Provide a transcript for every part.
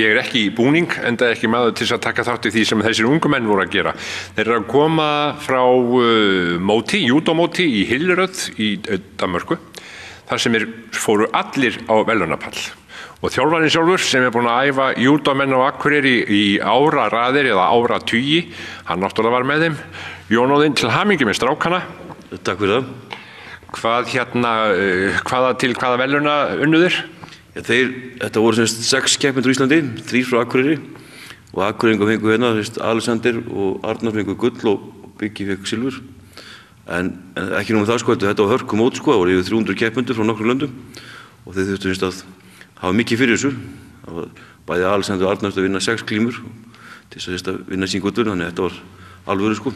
ég ekki í búning, enda ekki maður til að taka þátt í því sem þessir ungu menn voru að gera. Þeir að koma frá móti, júdómóti í Hilleröð í Danmörku, þar sem fóru allir á verðlaunapall. Og þjálfarinn sjálfur sem búinn að æfa júdómenn á Akureyri í áraraðir eða áratugi, hann náttúrulega var með þeim. Jón Óðinn, til hamingju með strákana. Takk fyrir það. Hvaða verðlauna unnu þeir? Þetta voru 6 keppendur í Íslandi, 3 frá Akureyri og Akureyringar fengu hérna, Alexander og Arnar fengu gull og Biggi fekk silfur. En ekki nóg með það sko, þetta var hörkumót sko, það voru yfir 300 keppendur frá nokkrum löndum og þeir þurftu að hafa mikið fyrir þessu. Það var bæði Alexander og Arnar að vinna 6 glímur til þess að vinna sín gullur, þannig að þetta var alvöru sko.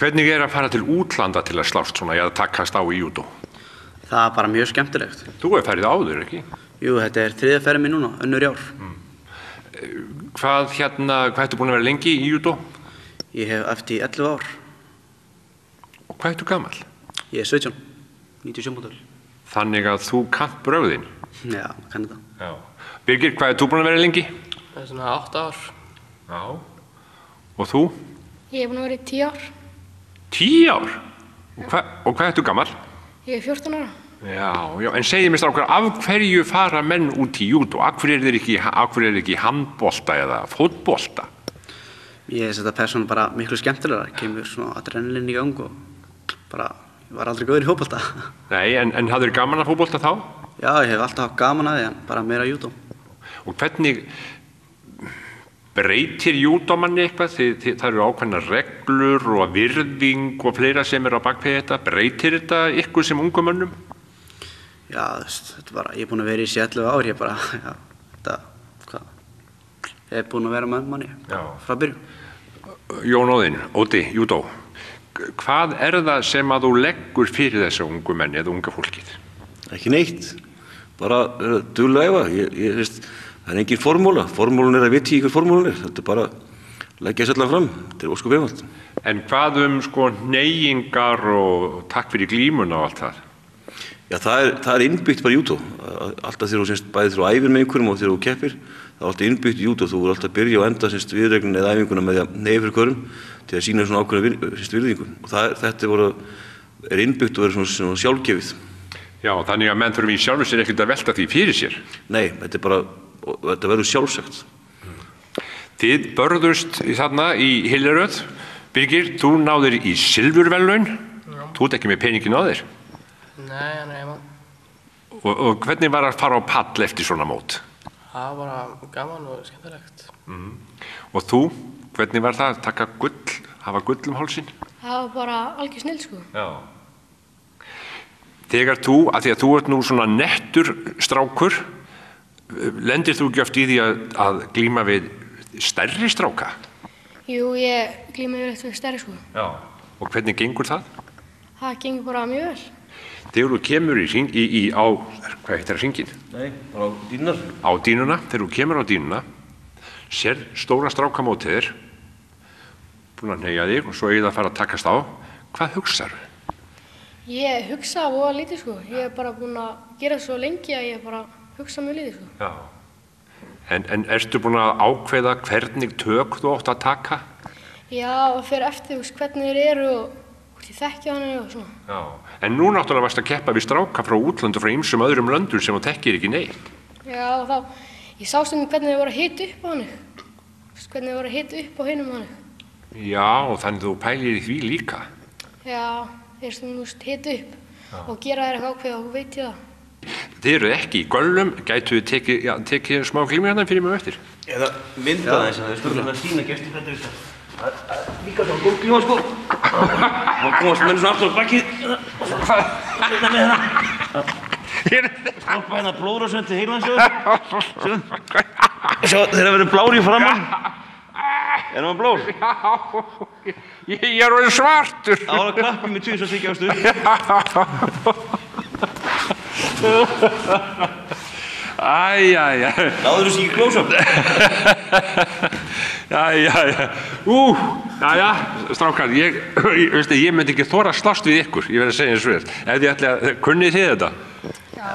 Hvernig að fara til útlanda til að slást svona eða takast á í júdó? Það er bara mjög skemmtilegt. Þú hefur ferið áður, ekki? Jú, þetta er 3. ferð mín núna, önnur í ár. Hvað ertu búin að vera lengi í júdó? Ég hef æft í 11 ár. Og hvað ertu gamall? Ég er 17, 97 módel. Þannig að þú kannt brögðin? Já, kann þetta. Já. Birgir, hvað ert þú búin að vera lengi? Það er svona 8 ár. Já. Og þú? Ég er búin að vera í 10 ár. 10 ár? Og hvað ertu gamall? Ég er 14 ára. Já, en segið mér strákar, af hverju fara menn út í júdó? Af hverju er þeir ekki handbolta eða fótbolta? Ég er þetta persónu bara miklu skemmtilegra. Kemur svona adrenalin í gang og bara, ég var aldrei góður í fótbolta. Nei, en hafðir gaman að fótbolta þá? Já, ég hef alltaf haft gaman að því, en bara meira júdó. Og hvernig breytir júdómanni eitthvað? Það eru ákveðnar reglur og virðing og fleira sem á bakvið þetta. Breytir þetta ykkur sem ungum mönnum? Já, þetta bara, ég er búin að vera í 11 ár, ég bara, já, ég er búin að vera með manni frá byrjun. Jón Óðinn, Óti, júdó, hvað er það sem að þú leggur fyrir þessu ungu menni eða unga fólkið? Ekki neitt, bara duglega æfa, það er engin formúla, formúlan að vita í hver formúlan þetta er bara leggja þess allar fram, þetta er ósköp einfalt. En hvað sko neyingar og takk fyrir glímuna og allt það? Já, það er innbyggt bara í júdó, alltaf þegar þú bæðir þú æfir með einhverjum og þegar þú keppir, það er alltaf innbyggt í júdó, þú voru alltaf að byrja og enda viðreglun eða æfinguna með því að neyja fyrir hverjum til að sína svona ákveðna virðingu og þetta er innbyggt og verður svona sjálfgefið. Já, þannig að menn þurfum í sjálfu sér ekkert að velta því fyrir sér? Nei, þetta verður sjálfsagt. Þið börðust þarna í Hilleröð, Birgir, þú náðir í silfurverðlaun, þú ert ekki með peningin á þér? Nei, hann er heima. Og hvernig var að fara á pall eftir svona mót? Það var bara gaman og skemmtilegt. Og þú, hvernig var það að taka gull, hafa gull hálsinn? Það var bara algjör snill sko. Já. Þegar þú, af því að þú ert nú svona nettur strákur, lendir þú ekki oft í því að glíma við stærri stráka? Jú, ég glíma við stærri sko. Já. Og hvernig gengur það? Það gengur bara mjög vel. Þegar þú kemur á, hvað heitir það hringinn? Nei, á dýnunar. Á dýnuna, þegar þú kemur á dýnuna, sér stóra stráka mótið þér, búin að hneigja þig og svo eigið að fara að takast á, hvað hugsaðu? Ég hugsa voða lítið sko, ég er bara búin að gera svo lengi að ég bara hugsa mjög lítið sko. Já, en ertu búin að ákveða hvernig tök þú átt að taka? Já, og fyrir eftir hvernig þeir eru og hvort ég þekki hann og svona. Já, en nú náttúrulega varst að keppa við stráka frá útlöndu frá ýmsum öðrum löndum sem þú þekkir ekki neitt. Já, og þá, ég sá stundum hvernig þeir voru að hita upp á hann. Hvernig þeir voru að hita upp á hinum hann. Já, og þannig þú pælir í því líka. Já, þeir stundum hita upp og gera þér eitthvað ákveð og veit ég það. Þið eru ekki í göllum, gætu þið tekið smá glímu hérna fyrir mig eftir? Eða mynda þess að þau skulum að sína gestir þetta við það. Líka þá góð glíma sko. Það komast menn svona aftur á bakkið. Þetta með hérna. Stoppa hérna blóðrásönd til heilansjóður. Sjá, þeir verið blár í framann. Er hann blár? Já, ég er orðinn svartur. Það var að klappi með tvis og þykja á stuð. Æjæjæ. Náður þú sér ekki close-up? Jæja. Jæja, strákar, ég myndi ekki þora að slást við ykkur, ég verð að segja eins og þér. Ef þið ætli að kunnið þið þetta? Já.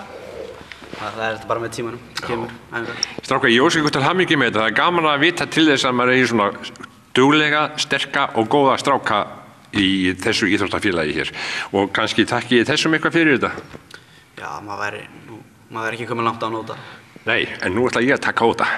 Það er þetta bara með tímanum, kemur æfingar. Strákar, ég óska ykkur til hamingju með þetta. Það er gaman að vita til þess að maður eigi svona duglega, sterka og góða stráka í þessu íþróttafélagi hér. Og kannski takki þessum eitthvað fyrir þetta. Já, maður er ekki komin langt á nóta. Nei, en nú ætla ég að taka á þetta.